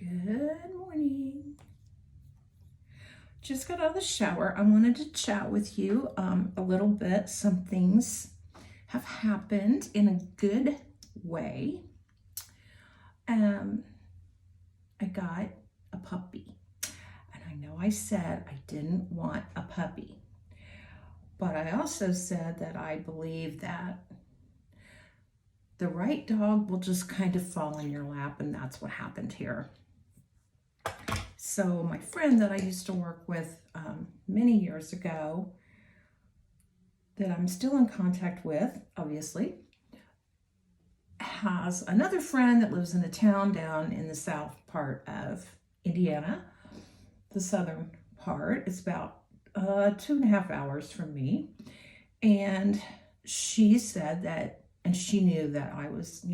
Good morning. Just got out of the shower. I wanted to chat with you a little bit. Some things have happened in a good way. I got a puppy. And I know I said I didn't want a puppy. But I also said that I believe that the right dog will just kind of fall in your lap, and that's what happened here. So my friend that I used to work with many years ago, that I'm still in contact with, obviously, has another friend that lives in a town down in the south part of Indiana, the southern part. It's about 2.5 hours from me. And she said that, and she knew that I was,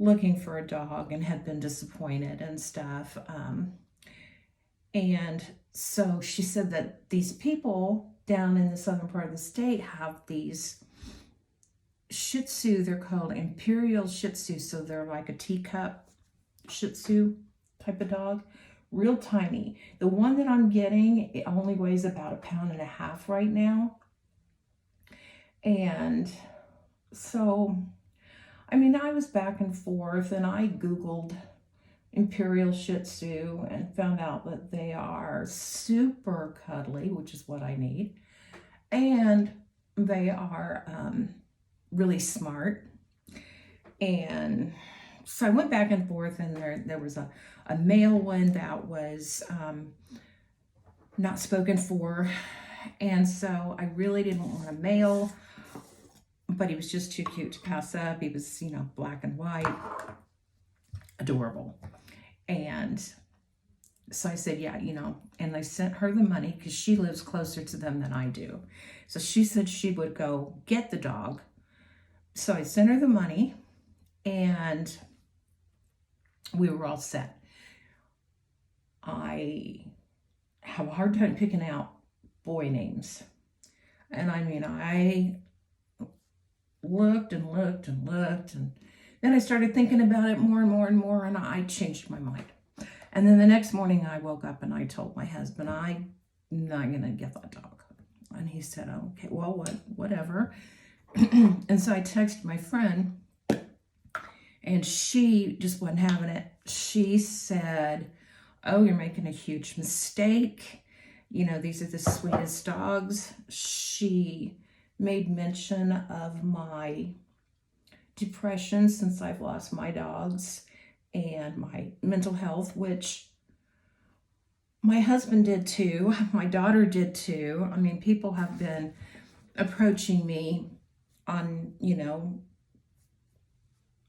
looking for a dog and had been disappointed and stuff. And so she said that these people down in the southern part of the state have these Shih Tzu. They're called Imperial Shih Tzu. So they're like a teacup Shih Tzu type of dog, real tiny. The one that I'm getting, it only weighs about 1.5 pounds right now. And so, I was back and forth, and I Googled Imperial Shih Tzu and found out that they are super cuddly, which is what I need. And they are really smart. And so I went back and forth, and there was a male one that was not spoken for. And so I really didn't want a male, but he was just too cute to pass up. He was, black and white, adorable. And so I said, yeah, and I sent her the money because she lives closer to them than I do. So she said she would go get the dog. So I sent her the money, and we were all set. I have a hard time picking out boy names. And I looked and looked and looked, and then I started thinking about it more and more and more, and I changed my mind. And then the next morning I woke up and I told my husband, I'm not gonna get that dog. And he said, okay, well, whatever. And so I texted my friend, and she just wasn't having it. She said, oh, you're making a huge mistake. These are the sweetest dogs. She made mention of my depression since I've lost my dogs and my mental health, which my husband did too. My daughter did too. People have been approaching me on,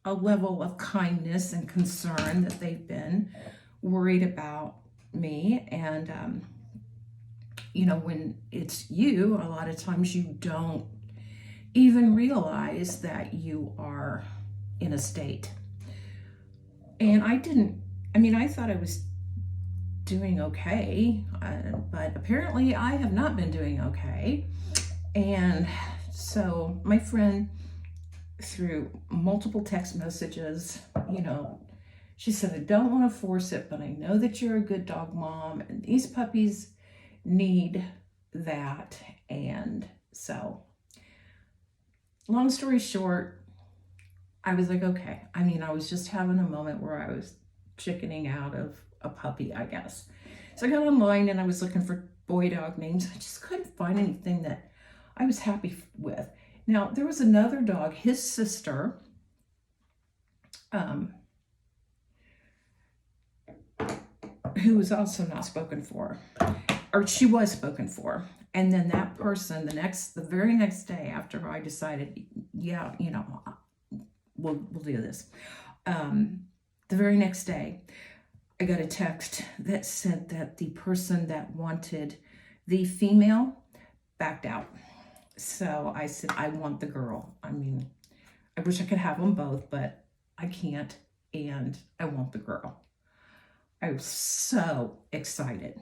a level of kindness and concern that they've been worried about me. And, when it's you, a lot of times you don't even realize that you are in a state. And I didn't, I thought I was doing okay, but apparently I have not been doing okay. And so my friend, through multiple text messages, she said, I don't want to force it, but I know that you're a good dog mom, and these puppies need that. And so, long story short, I was like, okay. I was just having a moment where I was chickening out of a puppy, I guess. So I got online and I was looking for boy dog names. I just couldn't find anything that I was happy with. Now, there was another dog, his sister, who was also not spoken for, or she was spoken for. And then that person, the very next day after I decided, yeah, we'll do this. The very next day, I got a text that said that the person that wanted the female backed out. So I said, I want the girl. I wish I could have them both, but I can't, and I want the girl. I was so excited.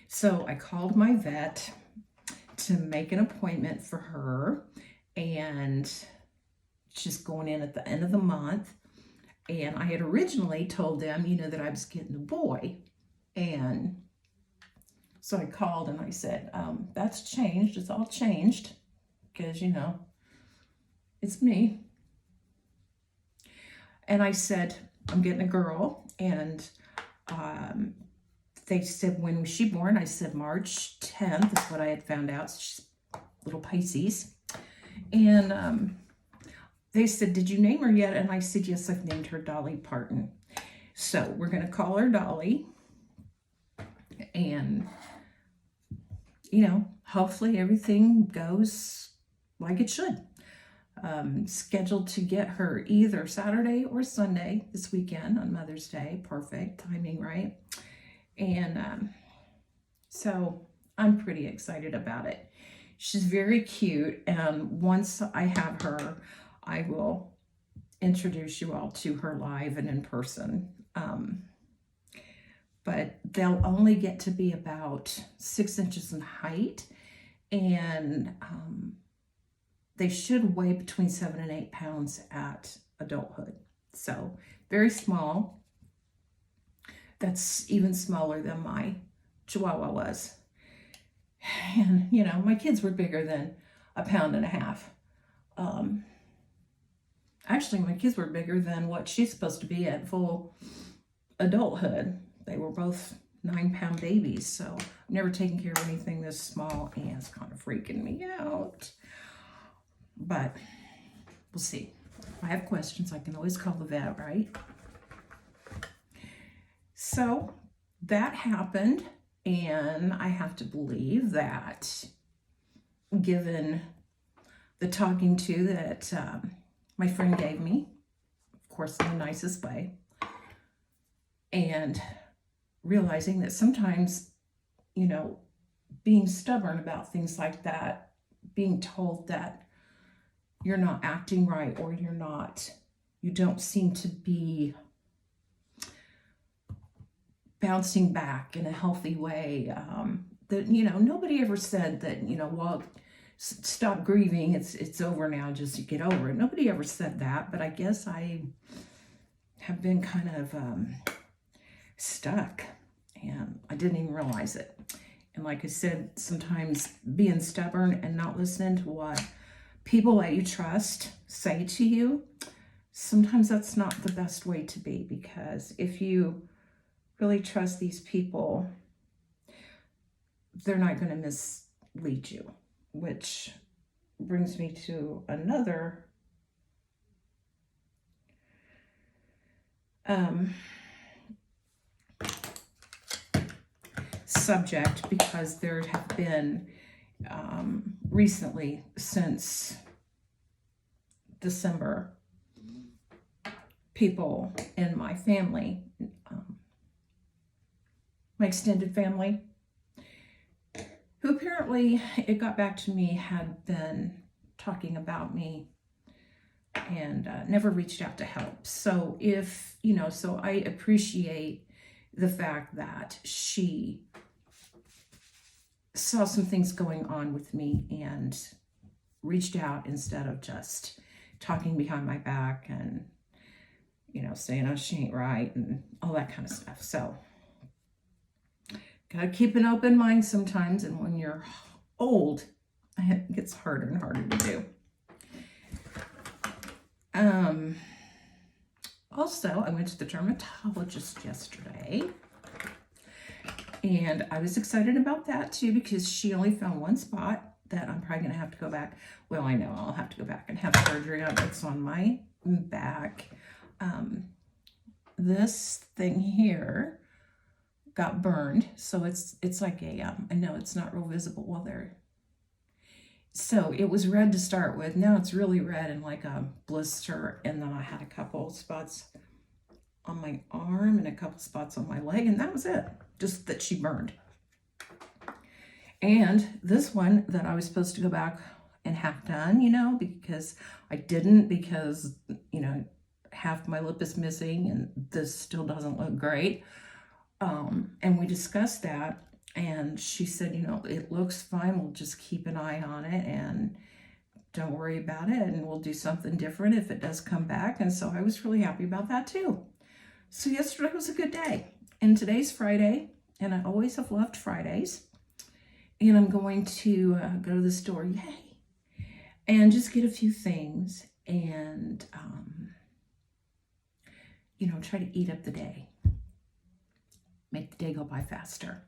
So I called my vet to make an appointment for her, and she's going in at the end of the month. And I had originally told them, that I was getting a boy. And so I called and I said, that's changed. It's all changed because, it's me. And I said, I'm getting a girl. And they said, when was she born? I said, March 10th is what I had found out. She's little Pisces. And they said, did you name her yet? And I said, yes, I've named her Dolly Parton. So we're going to call her Dolly. And, hopefully everything goes like it should. Scheduled to get her either Saturday or Sunday this weekend on Mother's Day. Perfect timing, right? And so I'm pretty excited about it. She's very cute, and once I have her, I will introduce you all to her live and in person. But they'll only get to be about 6 inches in height, and they should weigh between 7 and 8 pounds at adulthood. So very small. That's even smaller than my Chihuahua was. And, my kids were bigger than 1.5 pounds. Actually, my kids were bigger than what she's supposed to be at full adulthood. They were both 9-pound babies, so I've never taken care of anything this small, and it's kind of freaking me out. But we'll see. If I have questions, I can always call the vet, right? So that happened, and I have to believe that, given the talking to that my friend gave me, of course in the nicest way, and realizing that sometimes, being stubborn about things like that, being told that you're not acting right, or you don't seem to be bouncing back in a healthy way, that, nobody ever said that, well, stop grieving, it's over now, just get over it. Nobody ever said that, but I guess I have been kind of stuck, and I didn't even realize it. And like I said, sometimes being stubborn and not listening to what people that you trust say to you, sometimes that's not the best way to be, because if you really trust these people, they're not going to mislead you, which brings me to another subject, because there have been recently, since December, people in my family, my extended family, who apparently, it got back to me, had been talking about me and never reached out to help. So so I appreciate the fact that she saw some things going on with me and reached out instead of just talking behind my back and, saying, oh, she ain't right and all that kind of stuff. So gotta keep an open mind sometimes, and when you're old, it gets harder and harder to do. Also, I went to the dermatologist yesterday, and I was excited about that too, because she only found one spot that I'm probably gonna have to go back. Well, I know I'll have to go back and have surgery on. It's on my back. This thing here got burned, so it's like a I know it's not real visible. Well, there. So it was red to start with. Now it's really red and like a blister, and then I had a couple spots on my arm and a couple spots on my leg, and that was it. Just that she burned. And this one that I was supposed to go back and have done, because I didn't, because half my lip is missing and this still doesn't look great. And we discussed that, and she said, it looks fine. We'll just keep an eye on it and don't worry about it, and we'll do something different if it does come back. And so I was really happy about that too. So yesterday was a good day, and today's Friday, and I always have loved Fridays. And I'm going to go to the store, yay, and just get a few things and, try to eat up the day, make the day go by faster.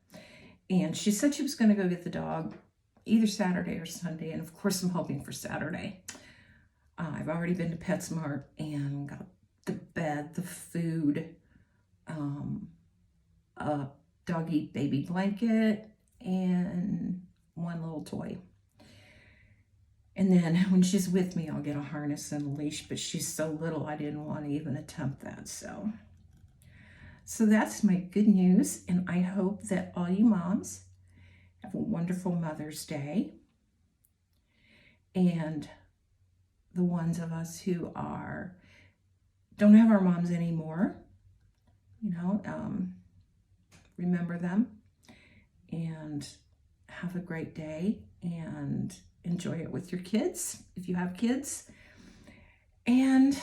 And she said she was going to go get the dog either Saturday or Sunday, and of course I'm hoping for Saturday. I've already been to PetSmart and got the bed, the food, a doggy baby blanket, and one little toy. And then when she's with me, I'll get a harness and a leash, but she's so little I didn't want to even attempt that. So that's my good news, and I hope that all you moms have a wonderful Mother's Day. And the ones of us who don't have our moms anymore, remember them and have a great day and enjoy it with your kids if you have kids. And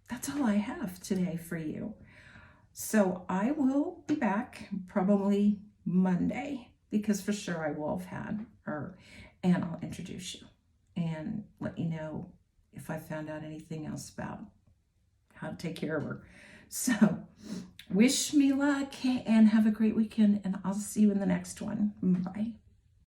that's all I have today for you. So I will be back probably Monday, because for sure I will have had her, and I'll introduce you and let you know if I found out anything else about how to take care of her. So wish me luck and have a great weekend, and I'll see you in the next one. Bye.